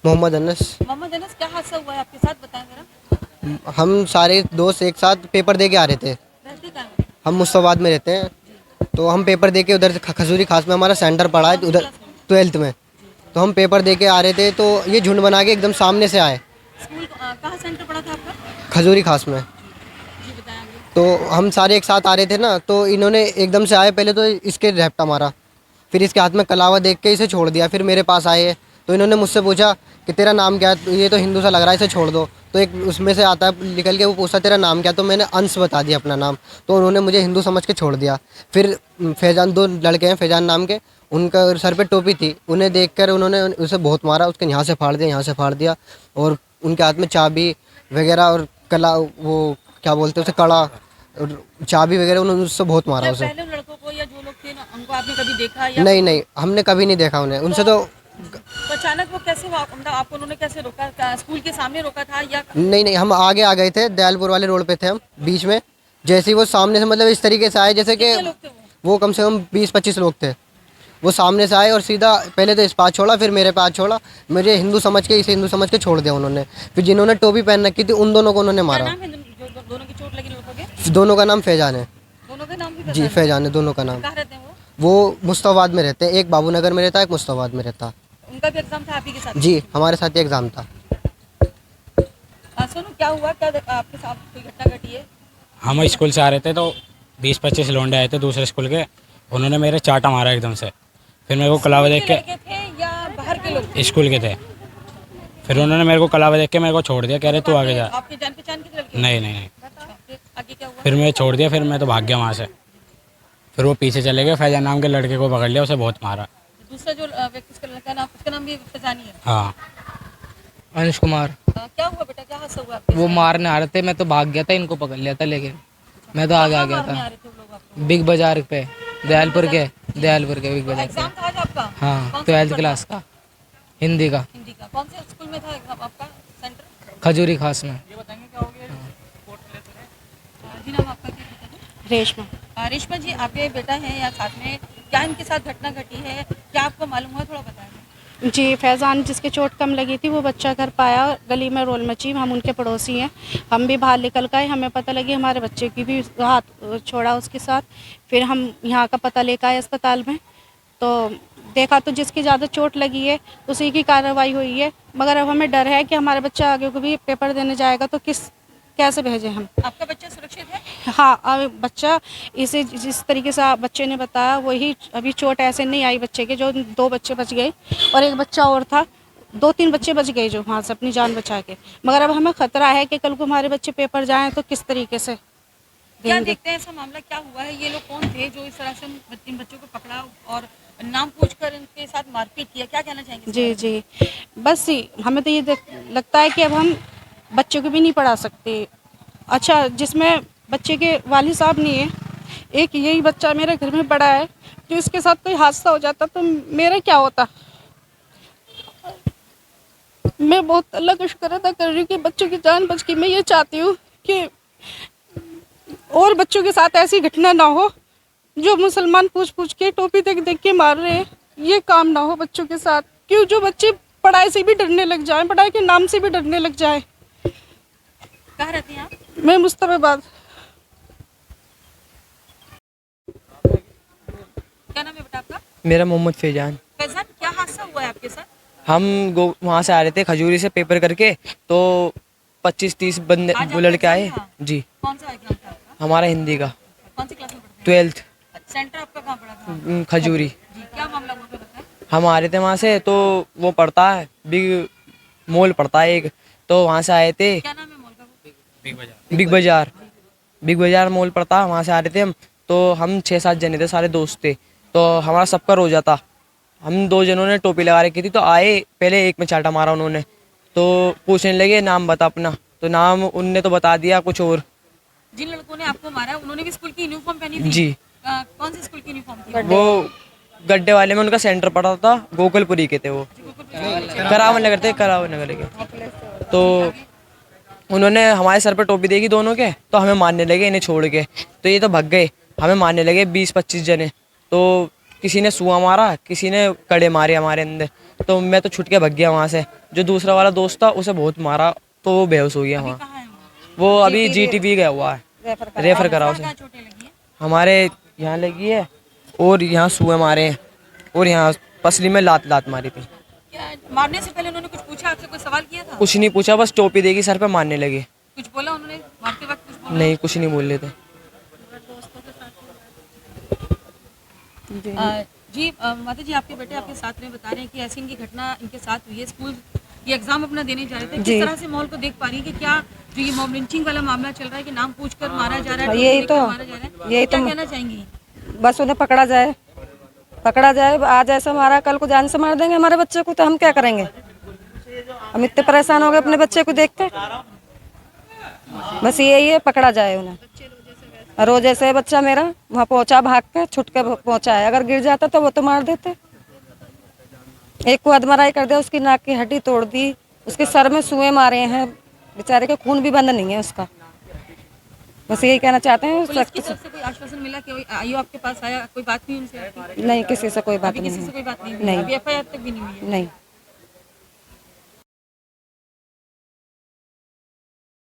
मोहम्मद अनस। मोहम्मद अनस, क्या हादसा हुआ है आपके साथ, बताएं जरा। हम सारे दोस्त एक साथ पेपर दे के आ रहे थे। रहते कहाँ हैं? हम मुस्तफाबाद में रहते हैं। तो हम पेपर दे के उधर से खजूरी खास में हमारा सेंटर पड़ा कौन है सी उधर, क्लास में? 12th में। तो हम पेपर दे के आ रहे थे तो ये झुंड बना के एकदम सामने से आए, स्कूल कहाँ सेंटर पड़ा था आपका? खजूरी खास में। जी बताएं आगे। तो हम सारे एक साथ आ रहे थे ना, तो इन्होंने एकदम से आए, पहले तो इसके रैप्टा मारा, फिर इसके हाथ में कलावा देख के इसे छोड़ दिया। फिर मेरे पास आए तो इन्होंने मुझसे पूछा कि तेरा नाम क्या है, तो ये तो हिंदू सा लग रहा है, इसे छोड़ दो। तो एक उसमें से आता है निकल के, वो पूछता तेरा नाम क्या है? तो मैंने अंश बता दिया अपना नाम। तो उन्होंने मुझे हिंदू समझ के छोड़ दिया। फिर फैजान, 2 लड़के हैं फैजान नाम के, उनका सर पे टोपी थी, उन्हें देखकर उन्होंने उसे बहुत मारा, उसके यहाँ से फाड़ दिया, यहाँ से फाड़ दिया। और उनके हाथ में चाबी वगैरह और कला, वो क्या बोलते हैं उसे, कड़ा और चाबी वगैरह, उन्होंने उससे बहुत मारा क्या उसे। पहले उन लड़कों को या जो लोग थे ना, उनको आपने कभी देखा या नहीं नहीं, हमने कभी नहीं देखा उन्हें, उनसे तो तो अचानक वो कैसे मतलब आपको उन्होंने कैसे रोका? स्कूल के सामने रोका था या? नहीं नहीं, हम आगे आ गए थे, दयालपुर वाले रोड पे थे हम बीच में। जैसे ही वो सामने से मतलब इस तरीके से आए जैसे कि कितने लोग थे वो? वो कम से कम 20-25 लोग थे। वो सामने से आए और सीधा पहले तो इस पास छोड़ा, फिर मेरे पास छोड़ा, मुझे हिंदू समझ के, इसे हिंदू समझ के छोड़ दिया उन्होंने। फिर जिन्होंने टोपी पहन रखी थी उन दोनों को उन्होंने क्या मारा। नाम है दोनों की चोट लगी लड़कों के? दोनों का नाम फैजान है। दोनों के नाम भी पता जी है? फैजान है दोनों का नाम। कहाँ रहते हैं वो? वो मुस्तफाबाद में रहते हैं, एक बाबूनगर में रहता है, एक मुस्तफाबाद में रहता है। उनका भी एग्जाम था आप ही के साथ? जी हमारे साथ ही एग्ज़ाम था। सुनो, क्या हुआ, क्या आपके साथ कोई घटना घटी है? हम स्कूल से आ रहे थे तो 20-25 लौंडे आए थे दूसरे स्कूल के, उन्होंने मेरे चाटा मारा एकदम से। फिर मेरे को कलावा देख स्कूल के, लड़के थे या बाहर के लोग थे? स्कूल के थे, फिर उन्होंने मेरे को कलावा देख के मेरे को छोड़ दिया, कह रहे तू आगे जा। आपके जान पहचान के लड़के? नहीं नहीं नहीं, अच्छा, फिर आगे क्या हुआ? फिर मैं छोड़ दिया, फिर मैं तो भाग गया वहाँ से। फिर वो पीछे चले गए, फैजान नाम के लड़के को पकड़ लिया, उसे बहुत मारा। दूसरा जो व्यक्ति, उसका लड़का नाम, उसका नाम भी फैजानी है? हाँ। अंश कुमार। क्या हुआ बेटा, क्या हादसा हुआ आपके वो साथ? मारने आ रहे थे, मैं तो भाग गया था, इनको पकड़ लिया था, लेकिन मैं तो आगे आ कहाँ गया मारने आ था। रहे थे वो लोग आपको? बिग बाजार पे, दयालपुर के बिग बाजार एग्जाम पे। था आज आपका? हाँ, कौन सा 12th पेपर क्लास था? का, हिंदी का, हिंदी का। कौन से स्कूल में था एग्जाम आपका सेंटर? खजूरी खास में। ये बताएंगे क्या हो गया? जी नाम आपका क्या है? रेशमा। रेशमा जी, आपके बेटा हैं या साथ में, क्या इनके साथ घटना घटी है, क्या आपको मालूम हुआ, थोड़ा बताएं। जी, फैज़ान जिसके चोट कम लगी थी वो बच्चा घर पाया, गली में रोल मची, हम उनके पड़ोसी हैं। हम भी बाहर निकल गए, हमें पता लगी, हमारे बच्चे की भी हाथ छोड़ा उसके साथ। फिर हम यहाँ का पता लेकर आए अस्पताल में, तो देखा तो जिसकी ज़्यादा चोट लगी है उसी की कार्रवाई हुई है। मगर अब हमें डर है कि हमारे बच्चा आगे को भी पेपर देने जाएगा तो कैसे भेजें हम। आपका बच्चा सुरक्षित है? हाँ, अब बच्चा, इसे जिस तरीके से बच्चे ने बताया वही, अभी चोट ऐसे नहीं आई बच्चे के, जो 2 बच्चे बच गए और एक बच्चा और था, 2-3 बच्चे बच गए जो वहाँ से अपनी जान बचा के। मगर अब हमें खतरा है कि कल को हमारे बच्चे पेपर जाएं तो किस तरीके से क्या देंगे। देखते हैं ऐसा मामला क्या हुआ है, ये लोग कौन थे जो इस तरह से इन बच्चों को पकड़ा और नाम पूछकर इनके साथ मारपीट किया, क्या कहना चाहेंगे? जी जी, बस हमें तो ये लगता है कि अब हम बच्चों को भी नहीं पढ़ा सकते। अच्छा, जिसमें बच्चे के वालिद साहब नहीं है, एक यही बच्चा मेरे घर में पड़ा है, जो इसके साथ कोई हादसा हो जाता तो मेरा क्या होता। मैं बहुत अल्लाह का शुक्र अदा कर रही हूँ कि बच्चों की जान बच गई। मैं ये चाहती हूँ कि और बच्चों के साथ ऐसी घटना ना हो, जो मुसलमान पूछ पूछ के, टोपी देख देख के मार रहे हैं, ये काम ना हो बच्चों के साथ। क्यों, जो बच्चे पढ़ाई से भी डरने लग जाएं, पढ़ाई के नाम से भी डरने लग जाएं। कहाँ रहती हैं आप? मैं मुस्तफाबाद। क्या नाम है बेटा आपका? मेरा मोहम्मद फैजान। फैजान, क्या हादसा हुआ है आपके साथ? हम वहाँ से आ रहे थे खजूरी से पेपर करके, तो 25-30 बंदे आज वो आपका लड़के आए। एग्जाम था? जी, कौन सा एग्जाम था आपका? हमारा हिंदी का, कौन सी क्लास में पढ़ते हैं? 12th सेंटर आपका कहाँ पड़ा था? खजूरी। जी, क्या मामला हुआ था बताएं। हम आ रहे थे वहाँ से, तो वो पड़ता है बिग मॉल पड़ता है एक, तो वहाँ से आए थे। क्या नाम है मॉल का? बिग बाजार मॉल पड़ता है, वहाँ से आ रहे थे हम। तो हम 6-7 जने थे, सारे दोस्त थे, तो हमारा सबका रोजा था। हम 2 जनों ने टोपी लगा रखी थी, तो आए, पहले एक में चाटा मारा उन्होंने, तो पूछने लगे नाम बता अपना, तो नाम उनने तो बता दिया कुछ और। जिन लड़कों ने आपको मारा उन्होंने भी स्कूल की यूनिफॉर्म पहनी थी? जी। कौन सी स्कूल की यूनिफॉर्म थी? वो गड्ढे वाले में उनका सेंटर पड़ा था, गोकुलपुरी के थे वो, करावन नगर के। तो उन्होंने हमारे सर पर टोपी देगी दोनों के, तो हमें मारने लगे इन्हें छोड़ के, तो ये तो भाग गए, हमें मारने लगे 20-25 जने। तो किसी ने सुआ मारा, किसी ने कड़े मारे हमारे अंदर, तो मैं तो छुट के भाग गया वहाँ से। जो दूसरा वाला दोस्त था उसे बहुत मारा तो वो बेहोश हो गया वहाँ। कहाँ है वो अभी जीटीबी गया हुआ है, रेफर करा उसे। क्या चोटें लगी हैं? हमारे यहाँ लगी है और यहाँ सुए मारे हैं और यहाँ पसली में लात मारी थी। क्या मारने से पहले उन्होंने कुछ पूछा आपसे, कोई सवाल किया था? कुछ नहीं पूछा, बस टोपी देगी सर पे, मारने लगे। कुछ बोला उन्होंने मारते वक्त? कुछ बोला? नहीं, कुछ नहीं बोल रहे थे। जी माता जी, आपके बेटे आपके साथ में बता रहे हैं कि ऐसी इनकी घटना इनके साथ हुई है। स्कूल ये एग्जाम अपना देने जा रहे थे, किस तरह से माहौल को देख पा रही है कि क्या जो ये मॉब लिंचिंग वाला मामला चल रहा है कि नाम पूछकर मारा जा रहा है, यही तो मारा जा रहा है, यही क्या तो कहना चाहेंगी? बस उन्हें पकड़ा जाए, आज ऐसा मारा कल को जान से मार देंगे हमारे बच्चे को, तो हम क्या करेंगे? हम इतने परेशान हो गए अपने बच्चे को देख के। बस यही है, पकड़ा जाए उन्हें। रोज ऐसे बच्चा मेरा वहाँ पहुंचा, भाग के छुट के पहुंचा है। अगर गिर जाता तो वो तो मार देते। एक को अधमराई कर दिया, उसकी नाक की हड्डी तोड़ दी, उसके सर में सुए मारे हैं, बेचारे के खून भी बंद नहीं है उसका। बस यही कहना चाहते हैं। पुलिस की तरफ से कोई आश्वासन मिला कि आइयो आपके पास आया, कोई बात नहीं उनसे आपकी? नहीं, किसी से कोई बात अभी नहीं किसी से है। कोई बात नहीं हुई? नहीं। अभी एफआईआर तक भी नहीं हुई है? नहीं।